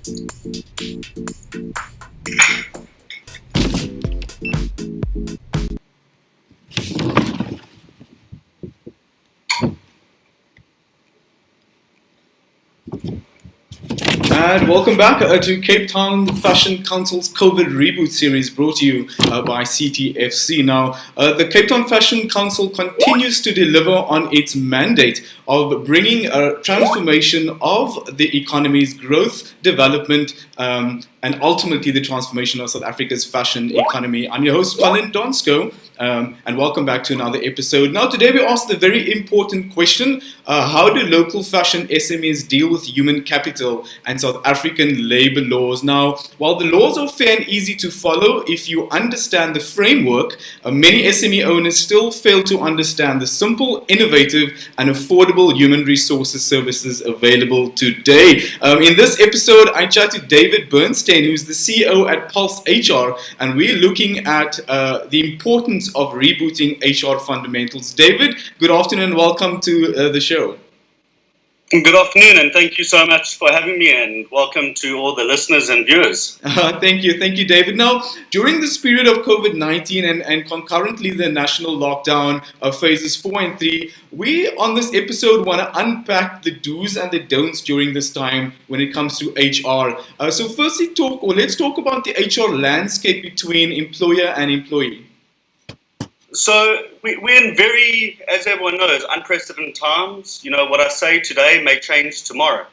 And welcome back to Cape Town Fashion Council's COVID Reboot Series, brought to you by CTFC. Now, the Cape Town Fashion Council continues to deliver on its mandate of bringing a transformation of the economy's growth, development, and ultimately the transformation of South Africa's fashion economy. I'm your host, Colin Donsko, and welcome back to another episode. Now, today we ask the very important question, how do local fashion SMEs deal with human capital and South African labor laws? Now, while the laws are fair and easy to follow, if you understand the framework, many SME owners still fail to understand the simple, innovative, and affordable human resources services available today. In this episode, I chat to David Bernstein, who's the CEO at Pulse HR, and we're looking at the importance of rebooting HR fundamentals. David, good afternoon and welcome to the show. Good afternoon, and thank you so much for having me, and welcome to all the listeners and viewers. Thank you, David. Now, during this period of COVID-19 and concurrently the national lockdown of phases 4 and 3, we on this episode want to unpack the do's and the don'ts during this time when it comes to HR. So firstly, let's talk about the HR landscape between employer and employee. So we're in very, as everyone knows, unprecedented times. You know, what I say today may change tomorrow.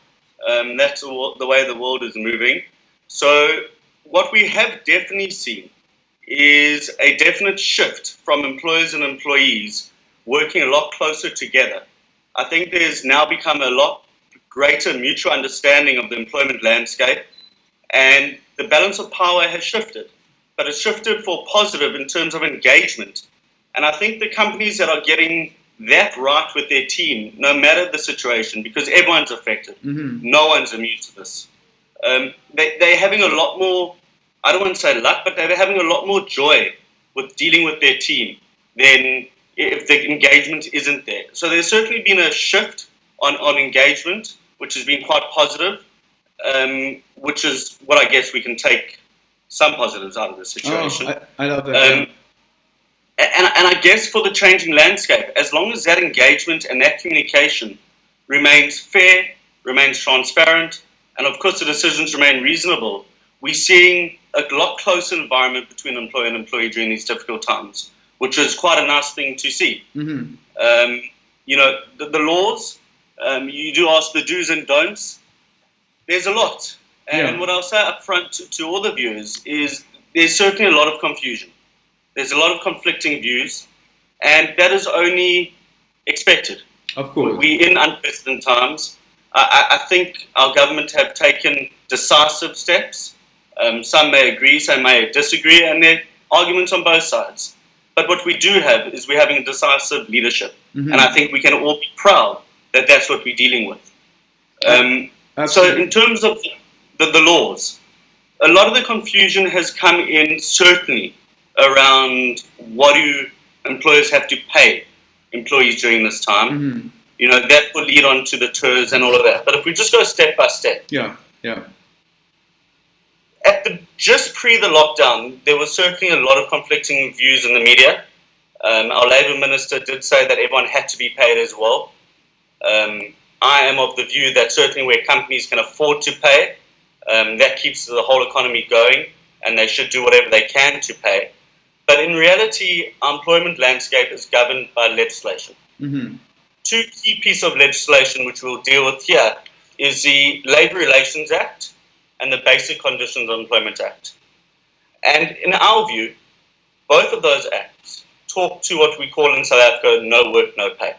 That's the way the world is moving. So what we have definitely seen is a definite shift from employers and employees working a lot closer together. I think there's now become a lot greater mutual understanding of the employment landscape, and the balance of power has shifted. But it's shifted for positive in terms of engagement. And I think the companies that are getting that right with their team, no matter the situation, because everyone's affected, no one's immune to this, they're having a lot more, I don't want to say luck, but they're having a lot more joy with dealing with their team than if the engagement isn't there. So there's certainly been a shift on engagement, which has been quite positive, which is what I guess we can take some positives out of the situation. Oh, I love that. And I guess for the changing landscape, as long as that engagement and that communication remains fair, remains transparent, and of course the decisions remain reasonable, we're seeing a lot closer environment between employer and employee during these difficult times, which is quite a nice thing to see. You know, the laws, you do ask the do's and don'ts, there's a lot. And what I'll say up front to all the viewers is there's certainly a lot of confusion. There's a lot of conflicting views, and that is only expected. Of course. We're in unprecedented times. I think our government have taken decisive steps. Some may agree, some may disagree, and there are arguments on both sides. But what we do have is we're having a decisive leadership, and I think we can all be proud that that's what we're dealing with. So in terms of the laws, a lot of the confusion has come in certainly around what do employers have to pay employees during this time. You know, that will lead on to the TERS and all of that. But if we just go step by step. Just pre the lockdown, there was certainly a lot of conflicting views in the media. Our Labour Minister did say that everyone had to be paid as well. I am of the view that certainly where companies can afford to pay, that keeps the whole economy going, and they should do whatever they can to pay. But in reality, our employment landscape is governed by legislation. Two key pieces of legislation which we'll deal with here is the Labour Relations Act and the Basic Conditions of Employment Act. And in our view, both of those acts talk to what we call in South Africa, no work, no pay.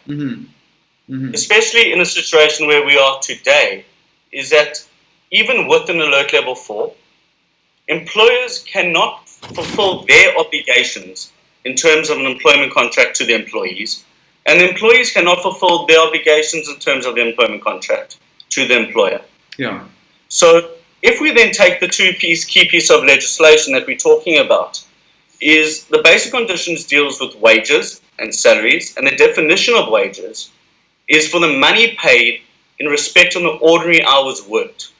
Especially in a situation where we are today, is that even with an alert level 4, employers cannot fulfill their obligations in terms of an employment contract to the employees, and the employees cannot fulfill their obligations in terms of the employment contract to the employer. So if we then take the key piece of legislation that we're talking about, is the basic conditions deals with wages and salaries, and the definition of wages is for the money paid in respect of the ordinary hours worked.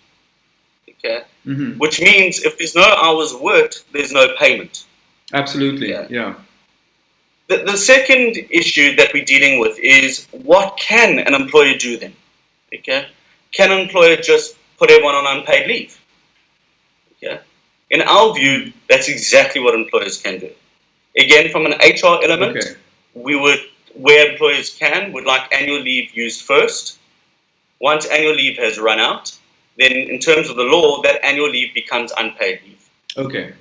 Okay, which means if there's no hours worked, there's no payment. Absolutely, Yeah. yeah. The second issue that we're dealing with is what can an employer do then? Okay, can an employer just put everyone on unpaid leave? Okay, in our view, that's exactly what employers can do. Again, from an HR element, we would, where employers can, would like annual leave used first. Once annual leave has run out, then in terms of the law, that annual leave becomes unpaid leave. Okay.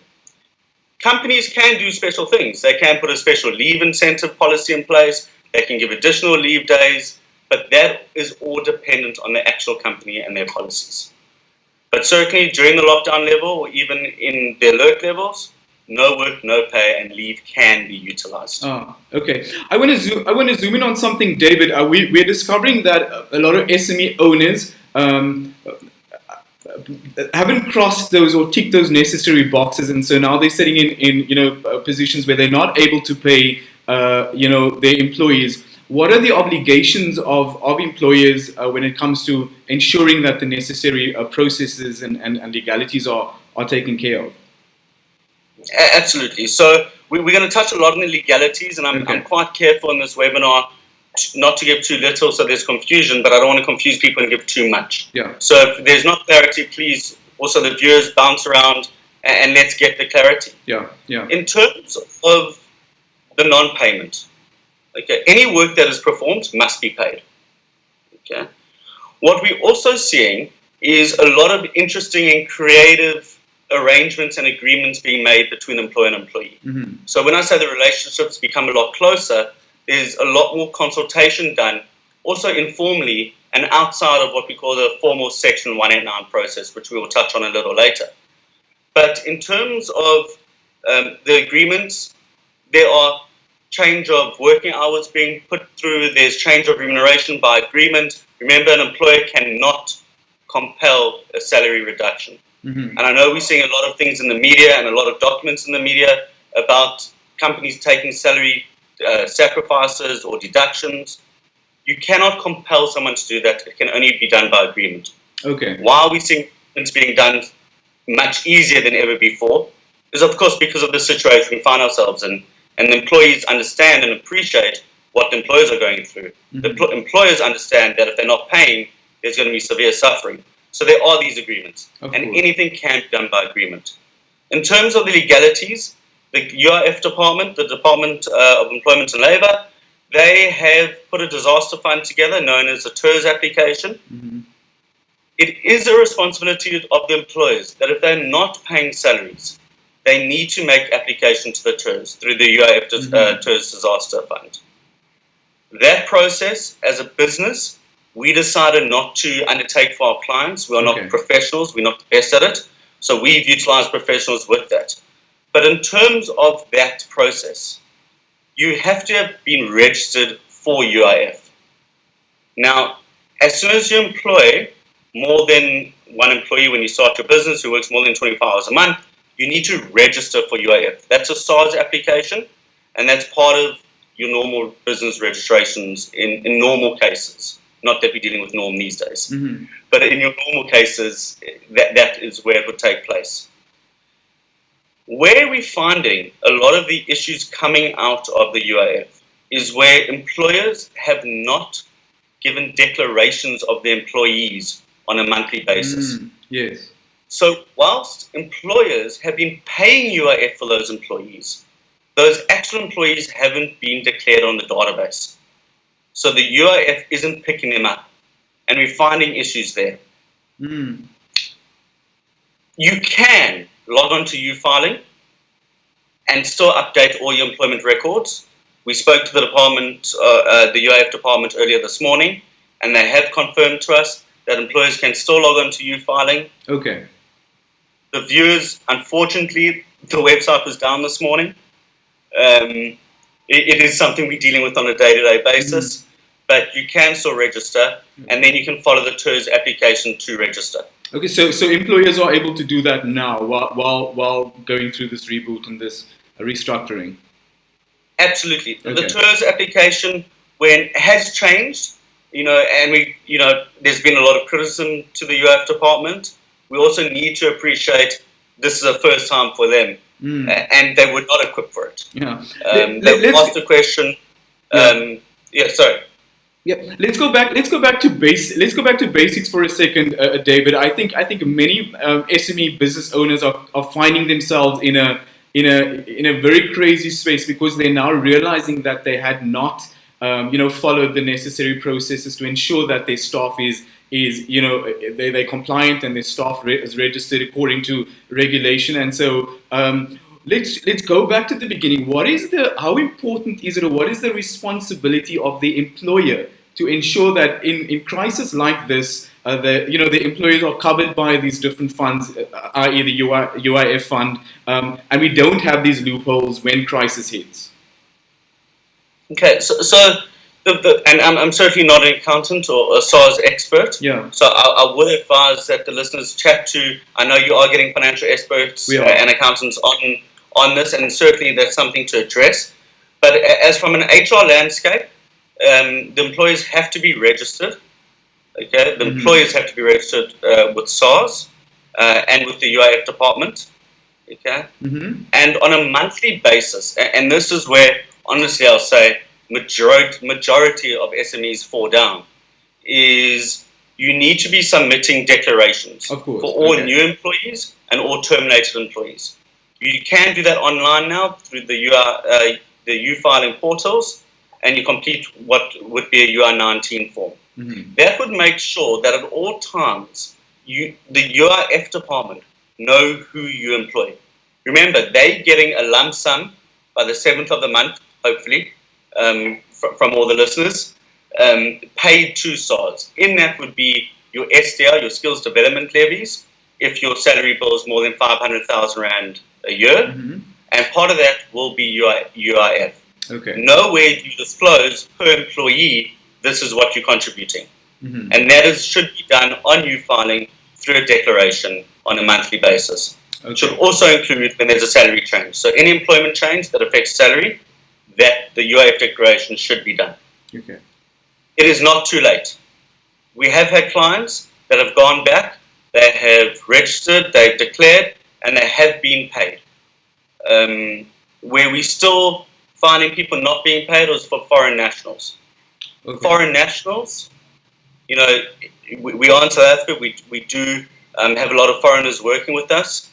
Companies can do special things. They can put a special leave incentive policy in place. They can give additional leave days, but that is all dependent on the actual company and their policies. But certainly during the lockdown level, or even in the alert levels, no work, no pay, and leave can be utilized. Okay. I want to zoom in on something, David. We're discovering that a lot of SME owners haven't crossed those or ticked those necessary boxes, and so now they're sitting in positions where they're not able to pay their employees. What are the obligations of employers when it comes to ensuring that the necessary processes and legalities are taken care of? Absolutely. So we're going to touch a lot on the legalities, and I'm quite careful in this webinar not to give too little so there's confusion, but I don't want to confuse people and give too much. Yeah. So if there's not clarity, please also the viewers bounce around and let's get the clarity. Yeah. Yeah. In terms of the non-payment, okay, any work that is performed must be paid. Okay. What we're also seeing is a lot of interesting and creative arrangements and agreements being made between employer and employee. So when I say the relationships become a lot closer, there's a lot more consultation done, also informally and outside of what we call the formal Section 189 process, which we will touch on a little later. But in terms of the agreements, there are change of working hours being put through, there's change of remuneration by agreement. Remember, an employer cannot compel a salary reduction. And I know we're seeing a lot of things in the media and a lot of documents in the media about companies taking salary sacrifices or deductions. You cannot compel someone to do that. It can only be done by agreement. Okay. Why are we seeing things being done much easier than ever before is, of course, because of the situation we find ourselves in. And the employees understand and appreciate what the employers are going through. The employers understand that if they're not paying, there's going to be severe suffering. So there are these agreements, and anything can be done by agreement. In terms of the legalities, the UIF department, the Department of Employment and Labour, they have put a disaster fund together known as a TERS application. It is a responsibility of the employers that if they're not paying salaries, they need to make application to the TERS through the UIF TERS disaster fund. That process, as a business, we decided not to undertake for our clients. We are not professionals. We're not the best at it. So we've utilized professionals with that. But in terms of that process, you have to have been registered for UIF. Now, as soon as you employ more than one employee when you start your business who works more than 24 hours a month, you need to register for UIF. That's a SARS application, and that's part of your normal business registrations in normal cases. Not that we're dealing with norm these days. But in your normal cases, that is where it would take place. Where we're finding a lot of the issues coming out of the UIF is where employers have not given declarations of their employees on a monthly basis. Yes. So whilst employers have been paying UIF for those employees, those actual employees haven't been declared on the database. So the UIF isn't picking them up, and we're finding issues there. You can log on to U-Filing and still update all your employment records. We spoke to the department, the UIF department earlier this morning, and they have confirmed to us that employers can still log on to U-Filing. Okay. The viewers, unfortunately, the website was down this morning. It is something we're dealing with on a day-to-day basis, but you can still register, and then you can follow the TERS application to register. Okay, so employers are able to do that now while going through this reboot and this restructuring? Absolutely. Okay. The TERS application has changed, and there's been a lot of criticism to the UIF department. we also need to appreciate this is a first time for them, and they were not equipped for it. Yeah. They asked the question. Sorry. Yeah, let's go back. Let's go back to basics for a second, David. I think many SME business owners are finding themselves in a very crazy space because they're now realizing that they had not followed the necessary processes to ensure that their staff is they're compliant and their staff is registered according to regulation. And so let's go back to the beginning. How important is it, or what is the responsibility of the employer to ensure that in crisis like this, the employees are covered by these different funds, i.e. the UIF fund, and we don't have these loopholes when crisis hits? Okay, and I'm certainly not an accountant or a SARS expert. Yeah. So I would advise that the listeners chat to. I know you are getting financial experts and accountants on this, and certainly that's something to address. But as from an HR landscape, the employees have to be registered. Okay, the employers have to be registered with SARS and with the UIF department. Okay, and on a monthly basis, and this is where honestly I'll say majority of SMEs fall down, is you need to be submitting declarations for all new employees and all terminated employees. You can do that online now through the U-filing portals, and you complete what would be a UR19 form. That would make sure that at all times the UIF department know who you employ. Remember, they're getting a lump sum by the 7th of the month, hopefully, from all the listeners, paid to SARS. In that would be your SDR, your skills development levies, if your salary bill is more than 500,000 Rand a year, and part of that will be UIF. Okay. Nowhere do you disclose per employee this is what you're contributing, and that should be done on you filing through a declaration on a monthly basis. It should also include when there's a salary change. So any employment change that affects salary, that the UIF declaration should be done. Okay. It is not too late. We have had clients that have gone back, they have registered, they've declared, and they have been paid. Where we still finding people not being paid was for foreign nationals. Foreign nationals, we are in South Africa, we do have a lot of foreigners working with us.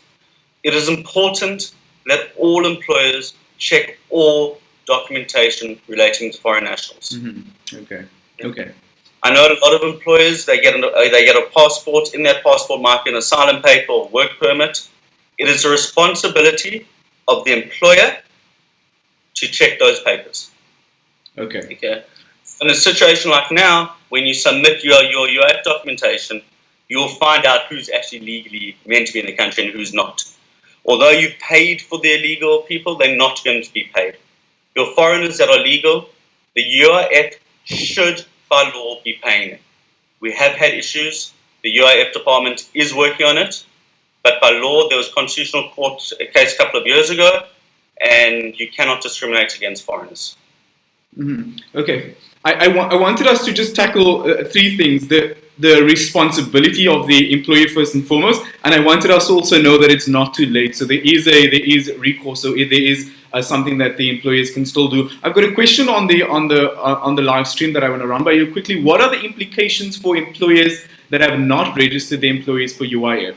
It is important that all employers check all documentation relating to foreign nationals. Okay. I know a lot of employers, they get a passport. In that passport might be an asylum paper or work permit. It is the responsibility of the employer to check those papers. Okay. In a situation like now, when you submit your UIF documentation, you'll find out who's actually legally meant to be in the country and who's not. Although you've paid for the illegal people, they're not going to be paid. Your foreigners that are legal, the UIF should by law be paying them. We have had issues. The UIF department is working on it, but by law there was a constitutional court case a couple of years ago, and you cannot discriminate against foreigners. Okay. I wanted us to just tackle three things. The responsibility of the employee first and foremost, and I wanted us to also know that it's not too late. So there is recourse. So there is something that the employers can still do. I've got a question on the live stream that I want to run by you quickly. What are the implications for employers that have not registered their employees for UIF?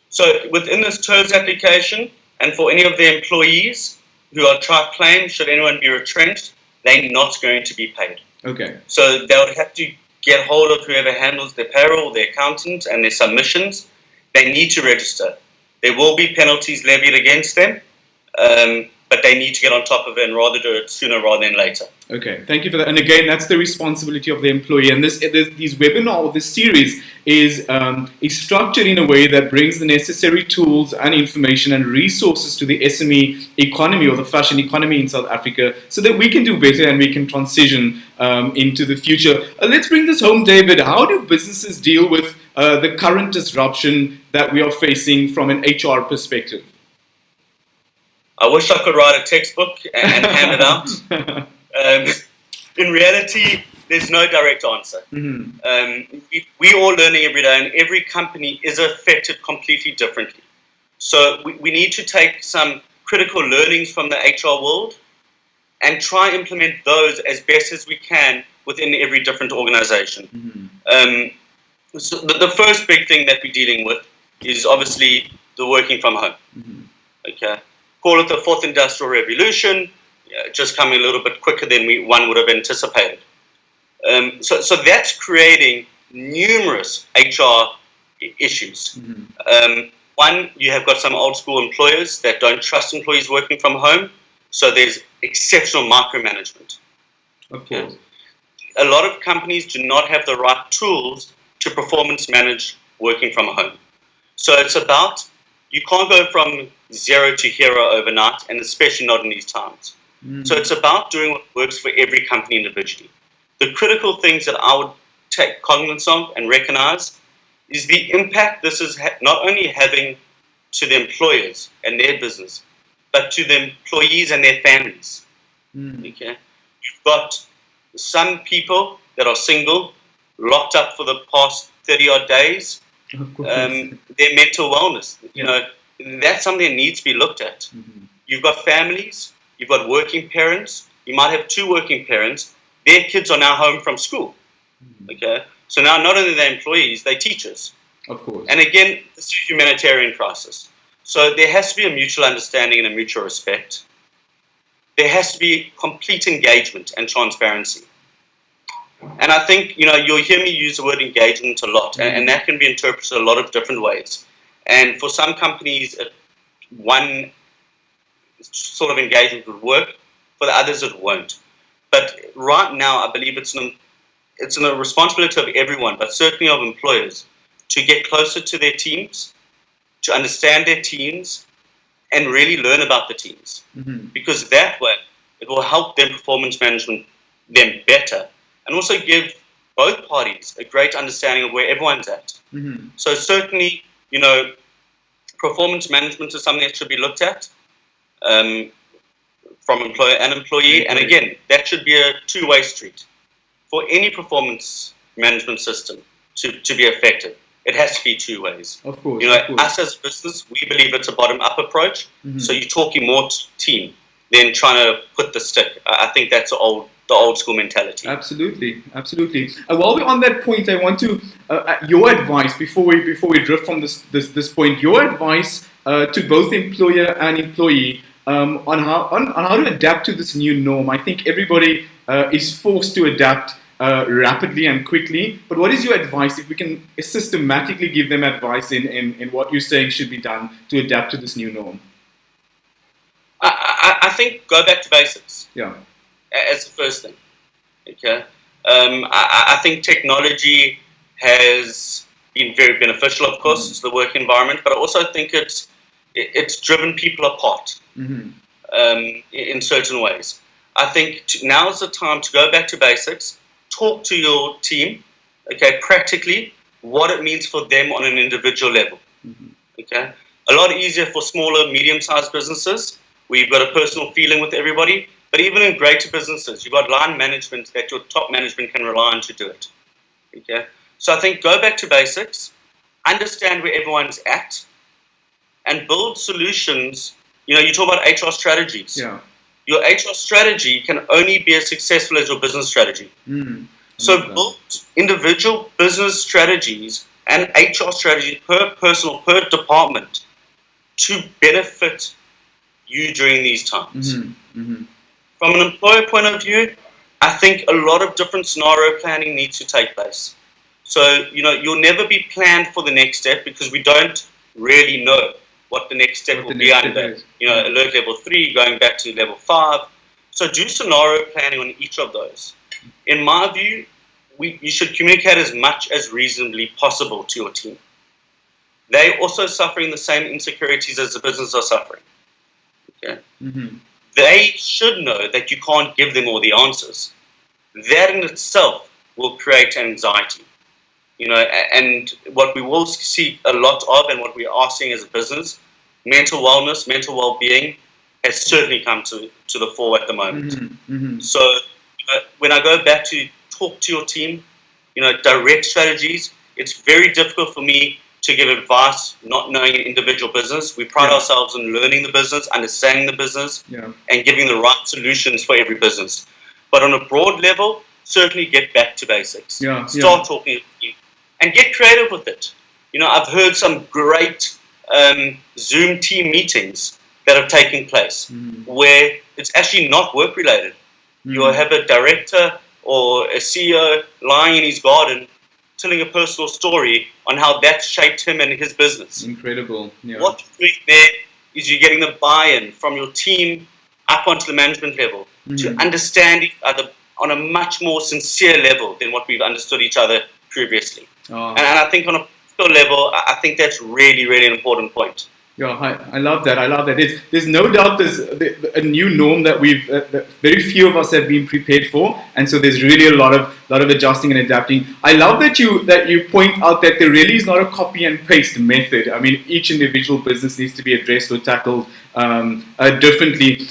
So within this TERS application, and for any of the employees who are trying to claim, should anyone be retrenched, they're not going to be paid. Okay. So they would have to get hold of whoever handles their payroll, their accountant, and their submissions. They need to register. There will be penalties levied against them, but they need to get on top of it and rather do it sooner rather than later. Okay, thank you for that. And again, that's the responsibility of the employee. And this webinar or this series is structured in a way that brings the necessary tools and information and resources to the SME economy or the fashion economy in South Africa so that we can do better and we can transition into the future. Let's bring this home, David. How do businesses deal with the current disruption that we are facing from an HR perspective? I wish I could write a textbook and hand it out. In reality, there's no direct answer. We all learning every day, and every company is affected completely differently. So we need to take some critical learnings from the HR world and try implement those as best as we can within every different organization. So the first big thing that we're dealing with is obviously the working from home. Okay, call it the fourth industrial revolution, just coming a little bit quicker than one would have anticipated. So that's creating numerous HR issues. One, you have got some old school employers that don't trust employees working from home, so there's exceptional micromanagement. Okay. A lot of companies do not have the right tools to performance manage working from home. So it's about, you can't go from zero to hero overnight, and especially not in these times. So it's about doing what works for every company individually. The critical things that I would take cognizance of and recognize is the impact this is not only having to the employers and their business, but to the employees and their families. Okay, you've got some people that are single, locked up for the past 30-odd days. Their mental wellness, that's something that needs to be looked at. You've got families, you've got working parents. You might have two working parents. Their kids are now home from school. Okay, so now not only are they employees, they're teachers. Of course. And again, it's a humanitarian crisis. So there has to be a mutual understanding and a mutual respect. There has to be complete engagement and transparency. And I think, you'll hear me use the word engagement a lot, and that can be interpreted a lot of different ways. And for some companies, one sort of engagement would work. For the others, it won't. But right now, I believe it's a responsibility of everyone, but certainly of employers, to get closer to their teams, to understand their teams, and really learn about the teams. Because that way, it will help them performance management them better, and also give both parties a great understanding of where everyone's at. So certainly, performance management is something that should be looked at from employer and employee. And again, that should be a two-way street. For any performance management system to be effective, it has to be two ways. Of course. Us as a business, we believe it's a bottom-up approach. So you're talking more team than trying to put the stick. I think that's the old school mentality. Absolutely. While we're on that point, I want to your advice before we drift from this point. Your advice to both employer and employee on how to adapt to this new norm. I think everybody is forced to adapt rapidly and quickly. But what is your advice, if we can systematically give them advice in what you're saying should be done to adapt to this new norm? I think go back to basics. Yeah. As the first thing. Okay. I think technology has been very beneficial, of course, to the work environment, but I also think it's driven people apart in certain ways. I think now is the time to go back to basics, talk to your team, okay, practically what it means for them on an individual level. Okay. A lot easier for smaller, medium-sized businesses where you've got a personal feeling with everybody. But even in greater businesses, you've got line management that your top management can rely on to do it. Okay? So I think go back to basics, understand where everyone's at, and build solutions. You talk about HR strategies. Yeah. Your HR strategy can only be as successful as your business strategy. So build individual business strategies and HR strategies per department to benefit you during these times. From an employer point of view, I think a lot of different scenario planning needs to take place. So, you'll never be planned for the next step because we don't really know what the next step will be under. Alert level 3, going back to level 5. So do scenario planning on each of those. In my view, you should communicate as much as reasonably possible to your team. They're also suffering the same insecurities as the business are suffering. Okay? They should know that you can't give them all the answers. That in itself will create anxiety. And what we will see a lot of, and what we are seeing as a business, mental wellness, mental well-being has certainly come to the fore at the moment. So when I go back to talk to your team, direct strategies. It's very difficult for me to give advice not knowing an individual business. We pride ourselves in learning the business, understanding the business, and giving the right solutions for every business. But on a broad level, certainly get back to basics. Start talking to you and get creative with it. I've heard some great Zoom team meetings that have taken place where it's actually not work related. You'll have a director or a CEO lying in his garden telling a personal story on how that shaped him and his business. Incredible. What you're doing there is you're getting the buy-in from your team up onto the management level to understand each other on a much more sincere level than what we've understood each other previously. And I think on a personal level, I think that's really, really an important point. Yeah, I love that. I love that. There's no doubt there's a new norm that that very few of us have been prepared for, and so there's really a lot of adjusting and adapting. I love that you point out that there really is not a copy and paste method. I mean, each individual business needs to be addressed or tackled differently.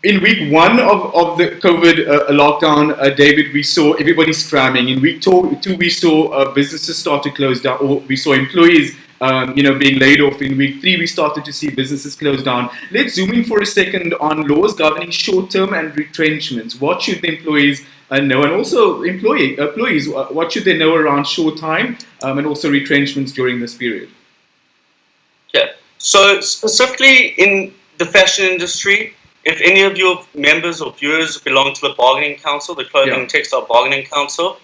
In week 1 of the COVID lockdown, David, we saw everybody scrambling. In week 2, we saw businesses start to close down, or we saw employees being laid off. In week 3, we started to see businesses close down. Let's zoom in for a second on laws governing short-term and retrenchments. What should the employees know, and also employees, what should they know around short time and also retrenchments during this period? Yeah. So specifically in the fashion industry, if any of your members or viewers belong to the bargaining council, the Clothing and Textile Bargaining Council,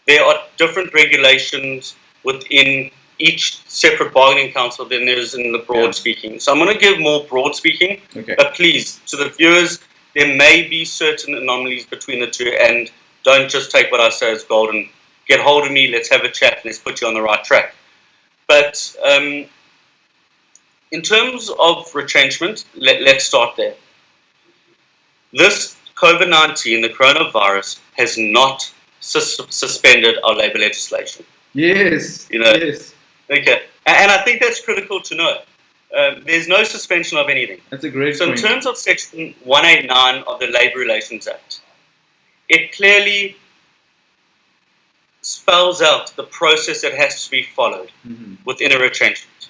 there are different regulations within each separate bargaining council than there is in the broad speaking. So I'm going to give more broad speaking, but please, to the viewers, there may be certain anomalies between the two, and don't just take what I say as gold and get hold of me, let's have a chat, let's put you on the right track. But in terms of retrenchment, let's start there. This COVID-19, the coronavirus, has not suspended our labour legislation. Yes. Yes. Okay. And I think that's critical to know. There's no suspension of anything. That's a great point. So in terms of Section 189 of the Labour Relations Act, it clearly spells out the process that has to be followed within a retrenchment.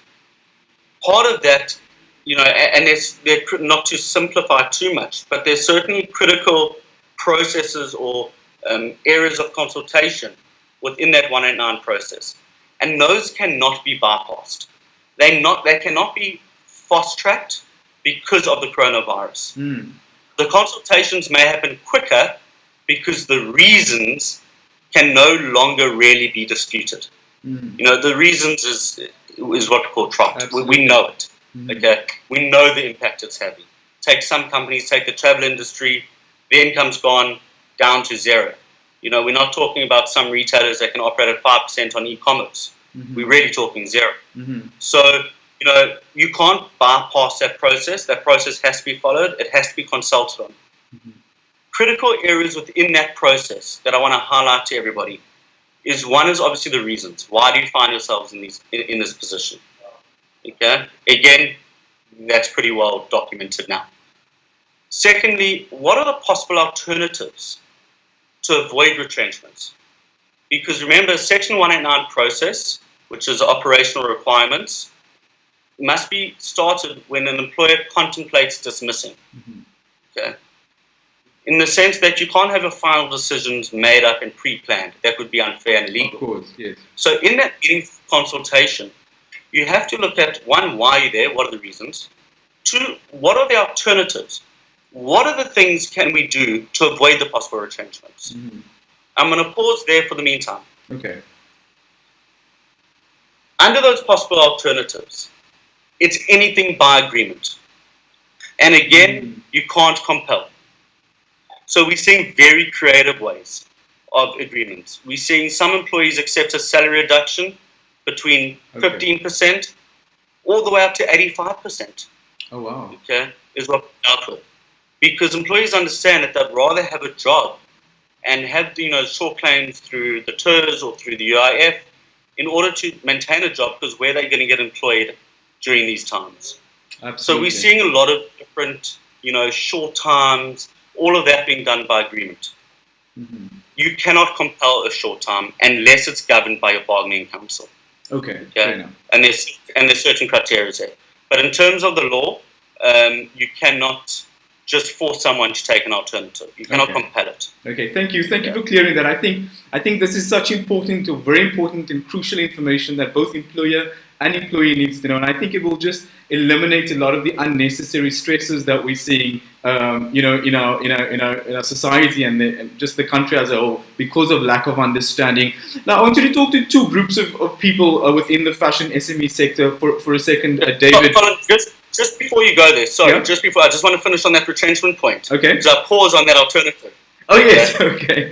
Part of that, and they're not to simplify too much, but there's certainly critical processes or areas of consultation within that 189 process. And those cannot be bypassed. They cannot be fast-tracked because of the coronavirus. The consultations may happen quicker because the reasons can no longer really be disputed. The reasons is what we call trot. We know it. Okay, we know the impact it's having. Take some companies, take the travel industry, the income's gone down to zero. We're not talking about some retailers that can operate at 5% on e-commerce. We're really talking zero. So, you can't bypass that process. That process has to be followed. It has to be consulted on. Critical areas within that process that I want to highlight to everybody is, one is obviously the reasons. Why do you find yourselves in this position? Okay. Again, that's pretty well documented now. Secondly, what are the possible alternatives to avoid retrenchments? Because remember, Section 189 process, which is operational requirements, must be started when an employer contemplates dismissing. Okay. In the sense that you can't have your final decisions made up and pre-planned. That would be unfair and illegal. Of course, yes. So in that meaningful consultation, you have to look at, one, why are you there? What are the reasons? Two, what are the alternatives? What are the things can we do to avoid the possible retrenchments? I'm going to pause there for the meantime. Okay. Under those possible alternatives, it's anything by agreement. And again, you can't compel. So we're seeing very creative ways of agreements. We're seeing some employees accept a salary reduction between 15% all the way up to 85%. Oh, wow. Okay, is what we're out with. Because employees understand that they'd rather have a job and have short claims through the TERS or through the UIF in order to maintain a job, because where they're going to get employed during these times. Absolutely. So we're seeing a lot of different, short times, all of that being done by agreement. you cannot compel a short time unless it's governed by your bargaining council. Okay. Fair enough. And there's certain criteria there. But in terms of the law, you cannot just force someone to take an alternative. You cannot compel it. Okay, thank you for clearing that. I think this is such important, or very important and crucial information that both employer and employee needs to know, and I think it will just eliminate a lot of the unnecessary stresses that we're seeing, in our society and just the country as a whole because of lack of understanding. Now, I want you to talk to two groups of people within the fashion SME sector for a second, David. Colin, just before you go there, I just want to finish on that retrenchment point. Okay. Because I pause on that alternative. Oh yes. Okay.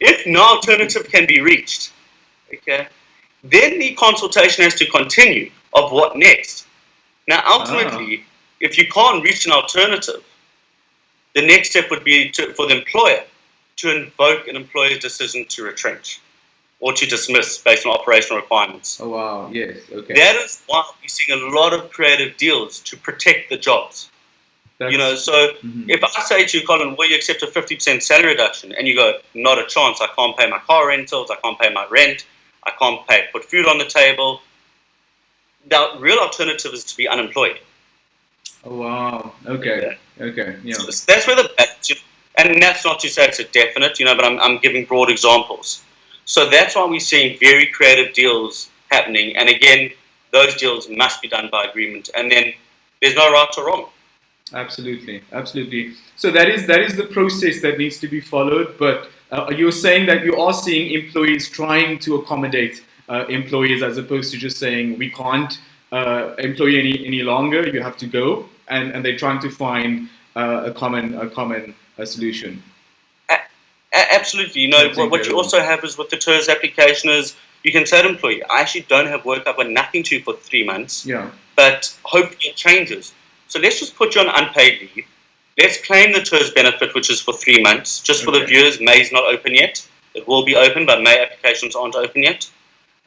If no alternative can be reached, then the consultation has to continue of what next. Now, ultimately, if you can't reach an alternative, the next step would be for the employer to invoke an employer's decision to retrench or to dismiss based on operational requirements. Oh, wow. Yes. Okay. That is why we're seeing a lot of creative deals to protect the jobs. If I say to you, Colin, will you accept a 50% salary reduction? And you go, not a chance. I can't pay my car rentals. I can't pay my rent. I can't put food on the table. The real alternative is to be unemployed. Oh, wow. Okay. Yeah. So that's where and that's not to say it's a definite, but I'm giving broad examples. So that's why we're seeing very creative deals happening. And again, those deals must be done by agreement. And then there's no right or wrong. Absolutely. So that is the process that needs to be followed. But you're saying that you are seeing employees trying to accommodate employees as opposed to just saying we can't employ you any longer. You have to go, and they're trying to find a common solution. Absolutely. What you also have is with the TERS application is you can say to employee, I actually don't have work. I've got nothing to for 3 months. Yeah. But hopefully it changes. So let's just put you on unpaid leave. Let's claim the TERS benefit, which is for 3 months. Just for the viewers, May is not open yet. It will be open, but May applications aren't open yet.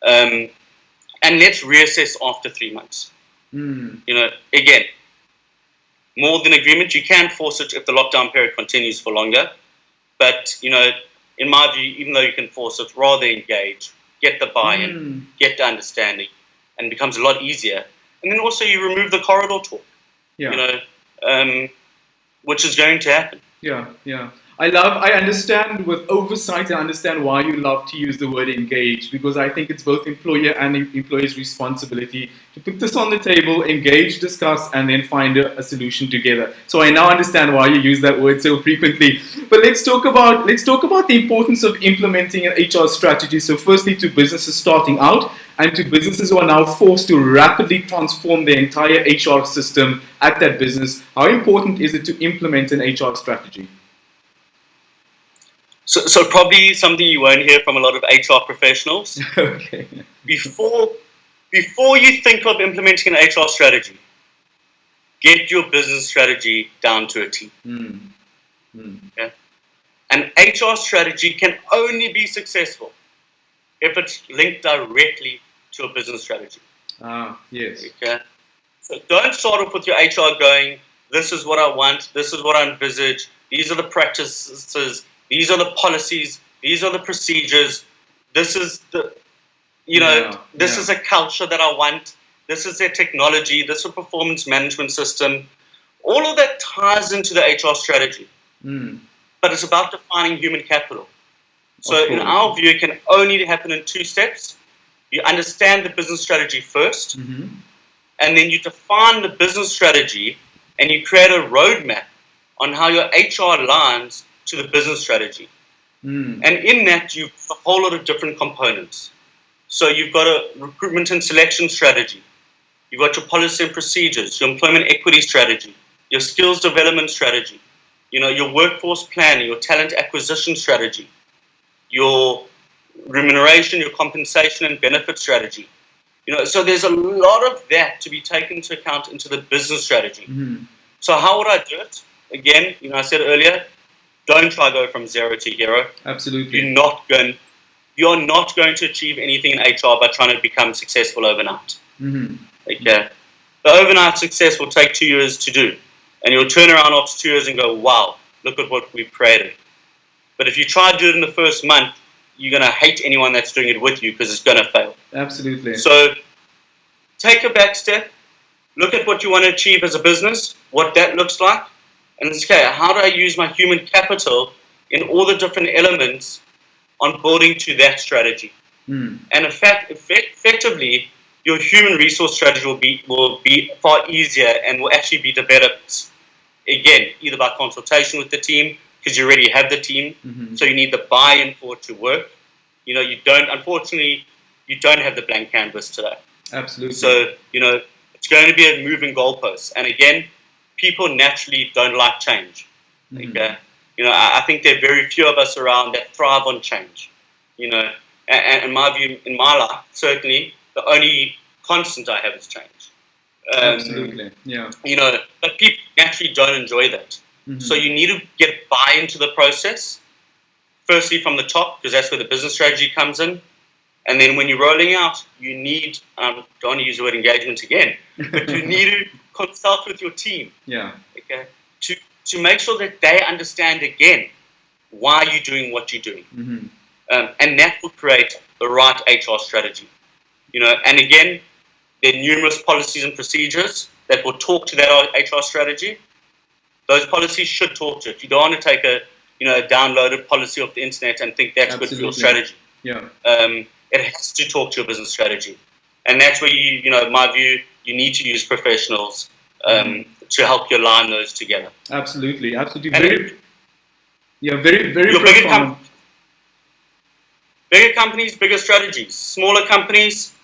And let's reassess after 3 months. Again, more than agreement. You can force it if the lockdown period continues for longer. But, in my view, even though you can force it, rather engage, get the buy-in, get the understanding, and it becomes a lot easier. And then also you remove the corridor talk. Which is going to happen. Yeah. I understand with oversight, I understand why you love to use the word engage, because I think it's both employer and employee's responsibility to put this on the table, engage, discuss, and then find a solution together. So I now understand why you use that word so frequently. But let's talk about the importance of implementing an HR strategy. So firstly, to businesses starting out and to businesses who are now forced to rapidly transform their entire HR system at that business, how important is it to implement an HR strategy? So probably something you won't hear from a lot of HR professionals. Okay. Before you think of implementing an HR strategy, get your business strategy down to a T. Okay? An HR strategy can only be successful if it's linked directly to a business strategy. Yes. Okay. So don't start off with your HR going, this is what I want, this is what I envisage, these are the practices, these are the policies, these are the procedures, this is the, this is a culture that I want, this is their technology, this is a performance management system. All of that ties into the HR strategy. But it's about defining human capital. So in our view, it can only happen in 2 steps. You understand the business strategy first, and then you define the business strategy, and you create a roadmap on how your HR aligns to the business strategy. And in that, you've got a whole lot of different components. So you've got a recruitment and selection strategy. You've got your policy and procedures, your employment equity strategy, your skills development strategy, your workforce planning, your talent acquisition strategy, your remuneration, your compensation and benefit strategy. So there's a lot of that to be taken into account into the business strategy. So how would I do it? Again, I said earlier, don't try to go from zero to hero. Absolutely. You're not going to achieve anything in HR by trying to become successful overnight. Okay. The overnight success will take 2 years to do. And you'll turn around after 2 years and go, wow, look at what we've created. But if you try to do it in the first month, you're going to hate anyone that's doing it with you because it's going to fail. Absolutely. So take a back step, look at what you want to achieve as a business, what that looks like, and say, okay, how do I use my human capital in all the different elements on building to that strategy? And in fact, effectively, your human resource strategy will be far easier and will actually be developed, again, either by consultation with the team, because you already have the team, so you need the buy-in for it to work. You know, unfortunately, you don't have the blank canvas today. Absolutely. So, you know, it's going to be a moving goalpost. And again, people naturally don't like change. Okay? You know, I think there are very few of us around that thrive on change. You know, and in my view, in my life, certainly, the only constant I have is change. Absolutely, yeah. You know, but people naturally don't enjoy that. So you need to get buy-in to the process, firstly from the top, because that's where the business strategy comes in. And then when you're rolling out, you need, don't want to use the word engagement again, but you need to consult with your team. Yeah. Okay, to make sure that they understand again why you're doing what you're doing. And that will create the right HR strategy. You know, and again, there are numerous policies and procedures that will talk to that HR strategy. Those policies should talk to it. You don't want to take a downloaded policy off the internet and think that's good for your strategy. Yeah. It has to talk to your business strategy. And that's where you know, in my view, you need to use professionals to help you align those together. Absolutely. And very your profound. bigger companies, bigger strategies. Smaller companies,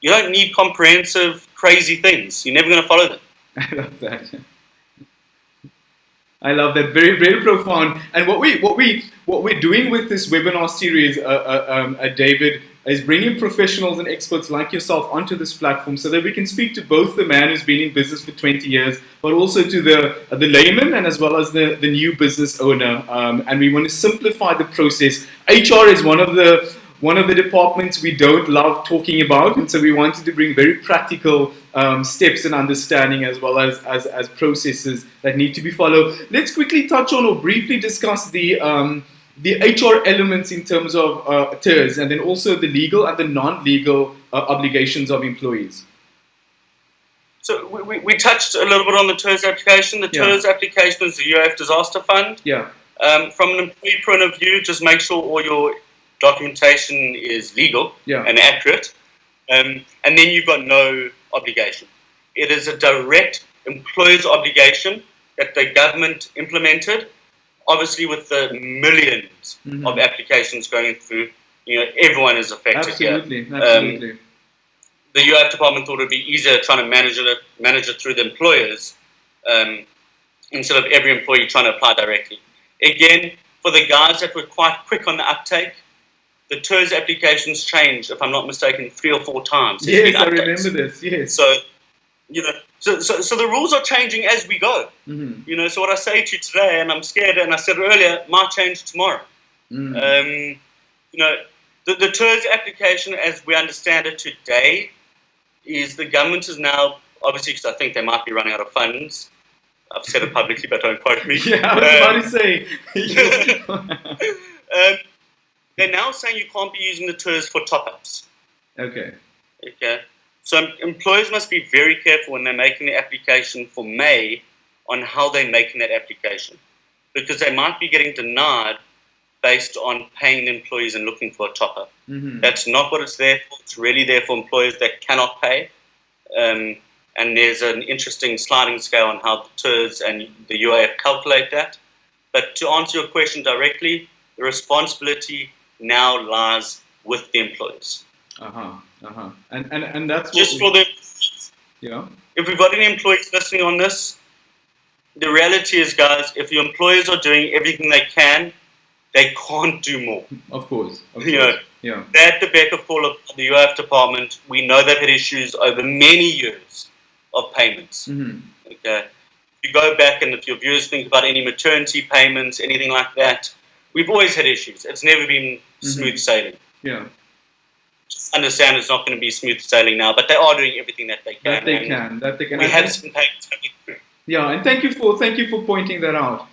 you don't need comprehensive, crazy things. You're never going to follow them. I love that. I love that. Very, very profound. And what we're doing with this webinar series, David, is bringing professionals and experts like yourself onto this platform so that we can speak to both the man who's been in business for 20 years, but also to the layman and as well as the new business owner. And we want to simplify the process. HR is one of the departments we don't love talking about, and so we wanted to bring very practical steps and understanding as well as processes that need to be followed. Let's quickly touch on or briefly discuss the HR elements in terms of TERS, and then also the legal and the non-legal obligations of employees. So we touched a little bit on the TERS application. The TERS application is the UIF disaster fund. Yeah. From an employee point of view, just make sure all your documentation is legal and accurate, and then you've got no obligation. It is a direct employer's obligation that the government implemented. Obviously, with the millions of applications going through, you know, everyone is affected. Absolutely. The UIF department thought it would be easier trying to manage it through the employers instead of every employee trying to apply directly. Again, for the guys that were quite quick on the uptake, the TERS applications changed, if I'm not mistaken, 3 or 4 times. Yes, I remember this. Yes. So, you know, so the rules are changing as we go. You know, so what I say to you today, and I'm scared, and I said earlier, might change tomorrow. You know, the TERS application, as we understand it today, is the government is now, obviously, because I think they might be running out of funds. I've said it publicly, but don't quote me. Yeah, I was about to say. They're now saying you can't be using the TERS for top-ups. Okay. So employers must be very careful when they're making the application for May on how they're making that application, because they might be getting denied based on paying the employees and looking for a top-up. That's not what it's there for. It's really there for employers that cannot pay. And there's an interesting sliding scale on how the TERS and the UIF calculate that. But to answer your question directly, the responsibility now lies with the employers. And that's just for the if we've got any employees listening on this, the reality is, guys, if your employers are doing everything they can, they can't do more. Of course. They're at the beck of call of the UIF department. We know they've had issues over many years of payments. If you go back, and if your viewers think about any maternity payments, anything like that, we've always had issues. It's never been smooth sailing. Just understand it's not going to be smooth sailing now, but they are doing everything that they can. That they can. We have some payments coming through. Yeah, and thank you for pointing that out.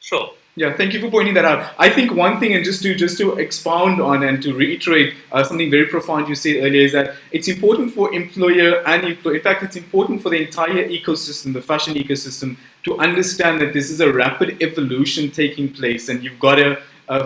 Sure. Yeah, thank you for pointing that out. I think one thing, and just to expound on and to reiterate something very profound you said earlier, is that it's important for employer and employee. In fact, it's important for the entire ecosystem, the fashion ecosystem, to understand that this is a rapid evolution taking place, and you've got to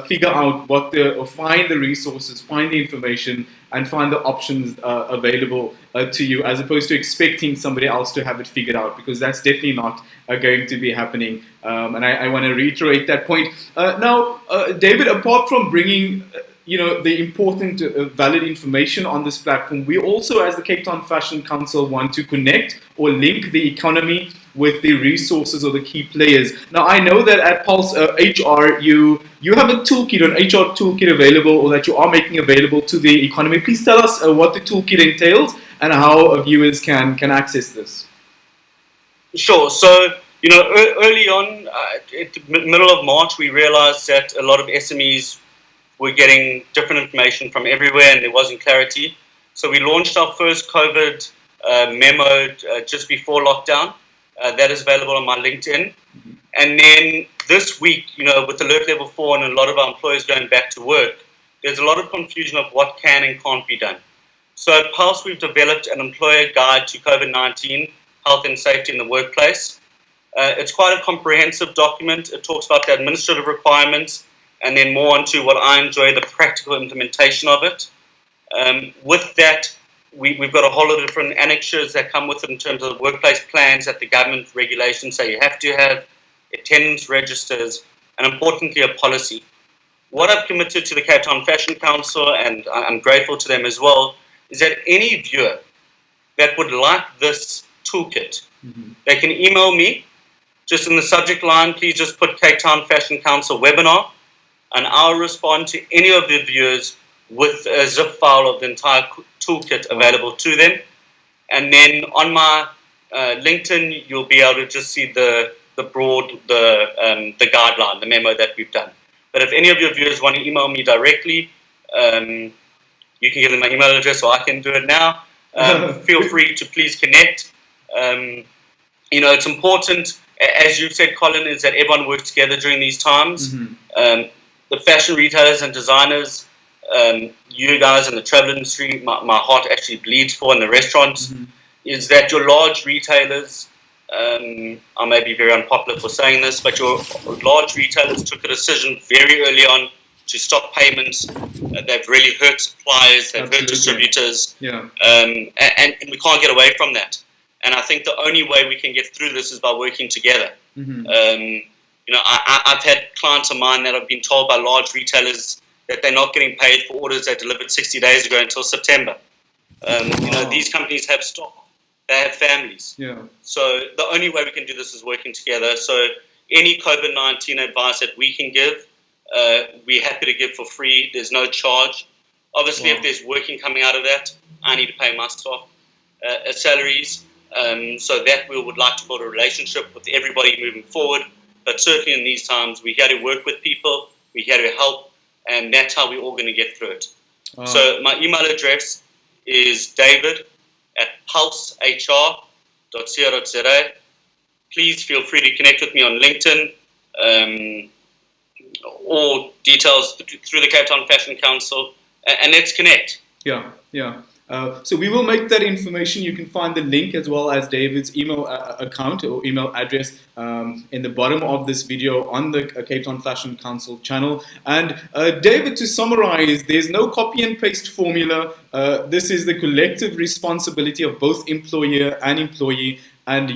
figure out or find the resources, find the information, and find the options available to you, as opposed to expecting somebody else to have it figured out, because that's definitely not going to be happening. And I want to reiterate that point. Now, David, apart from bringing the important valid information on this platform, we also, as the Cape Town Fashion Council, want to connect or link the economy with the resources of the key players. Now, I know that at Pulse HR, you have a toolkit, an HR toolkit available, or that you are making available to the economy. Please tell us what the toolkit entails and how viewers can access this. Sure. So, early on, at the middle of March, we realized that a lot of SMEs were getting different information from everywhere and there wasn't clarity. So we launched our first COVID memo just before lockdown. That is available on my LinkedIn. Mm-hmm. And then this week, with Alert Level 4 and a lot of our employees going back to work, there's a lot of confusion of what can and can't be done. So at Pulse, we've developed an employer guide to COVID-19, health and safety in the workplace. It's quite a comprehensive document. It talks about the administrative requirements and then more onto what I enjoy, the practical implementation of it. With that, we've got a whole lot of different annexures that come with it in terms of workplace plans that the government regulations say you have to have, attendance registers, and importantly, a policy. What I've committed to the Cape Town Fashion Council, and I'm grateful to them as well, is that any viewer that would like this toolkit, mm-hmm. they can email me. Just in the subject line, please just put Cape Town Fashion Council webinar, and I'll respond to any of the viewers with a zip file of the entire toolkit available to them. And then on my LinkedIn, you'll be able to just see the guideline, the memo that we've done. But if any of your viewers want to email me directly, you can give them my email address, or I can do it now. Feel free to please connect. It's important, as you said, Colin, is that everyone works together during these times. Mm-hmm. The fashion retailers and designers, you guys in the travel industry, my heart actually bleeds for, in the restaurants, mm-hmm. is that your large retailers, I may be very unpopular for saying this, but your large retailers took a decision very early on to stop payments. They've really hurt suppliers, they've hurt distributors, and we can't get away from that. And I think the only way we can get through this is by working together. Mm-hmm. I've had clients of mine that have been told by large retailers that they're not getting paid for orders they delivered 60 days ago until September. These companies have stock, they have families. Yeah. So the only way we can do this is working together. So any COVID-19 advice that we can give, we're happy to give for free. There's no charge. Obviously, if there's working coming out of that, I need to pay my staff salaries. So that we would like to build a relationship with everybody moving forward. But certainly in these times, we got to work with people, we got to help, and that's how we're all going to get through it. So my email address is david@pulsehr.co.za. Please feel free to connect with me on LinkedIn. All details through the Cape Town Fashion Council, and let's connect. Yeah. So we will make that information. You can find the link as well as David's email account or email address in the bottom of this video on the Cape Town Fashion Council channel. And David, to summarize, there's no copy and paste formula. This is the collective responsibility of both employer and employee. And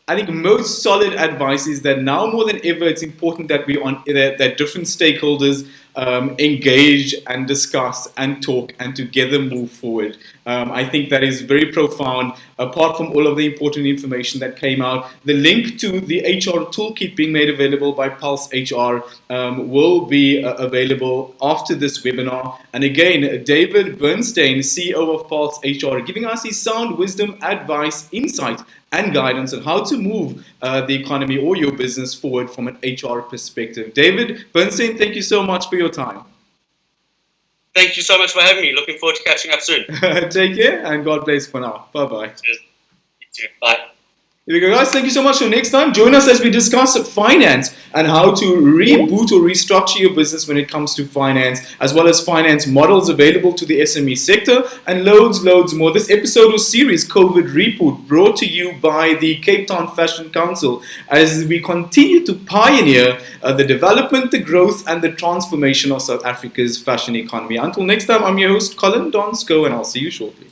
I think most solid advice is that now more than ever, it's important that that different stakeholders engage and discuss and talk and together move forward. I think that is very profound. Apart from all of the important information that came out, the link to the HR toolkit being made available by Pulse HR will be available after this webinar. And again, David Bernstein, CEO of Pulse HR, giving us his sound wisdom, advice, insight, and guidance on how to move the economy or your business forward from an HR perspective. David Bernstein, thank you so much for your time. Thank you so much for having me. Looking forward to catching up soon. Take care and God bless for now. Bye-bye. Cheers. You too. Bye. There we go, guys. Thank you so much. So next time, join us as we discuss finance and how to reboot or restructure your business when it comes to finance, as well as finance models available to the SME sector, and loads more. This episode or series, COVID Reboot, brought to you by the Cape Town Fashion Council, as we continue to pioneer the development, the growth, and the transformation of South Africa's fashion economy. Until next time, I'm your host, Colin Donsko, and I'll see you shortly.